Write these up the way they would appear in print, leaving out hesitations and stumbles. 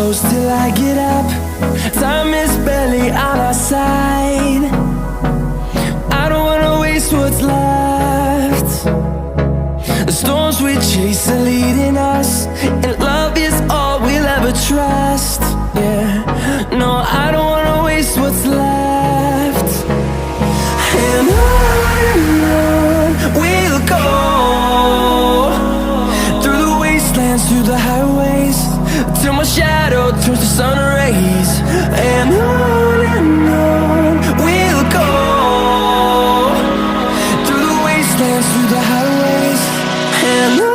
close till I get up. Time is barely on our side. I don't wanna waste what's left. The storms we chase are leading us, and love is all we'll ever trust. Yeah, no, I don't wanna waste what's left. And on we'll go, through the wastelands, through the highways, till my shadow turns to sun rays. And on we'll go, through the wastelands, through the highways, and on.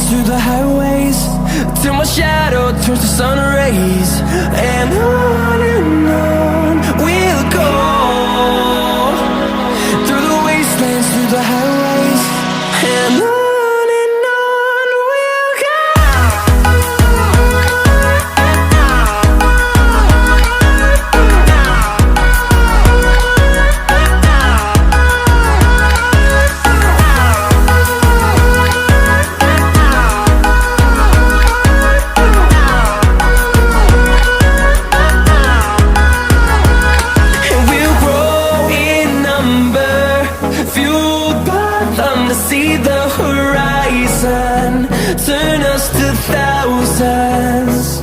Through the highways, till my shadow turns to sun rays.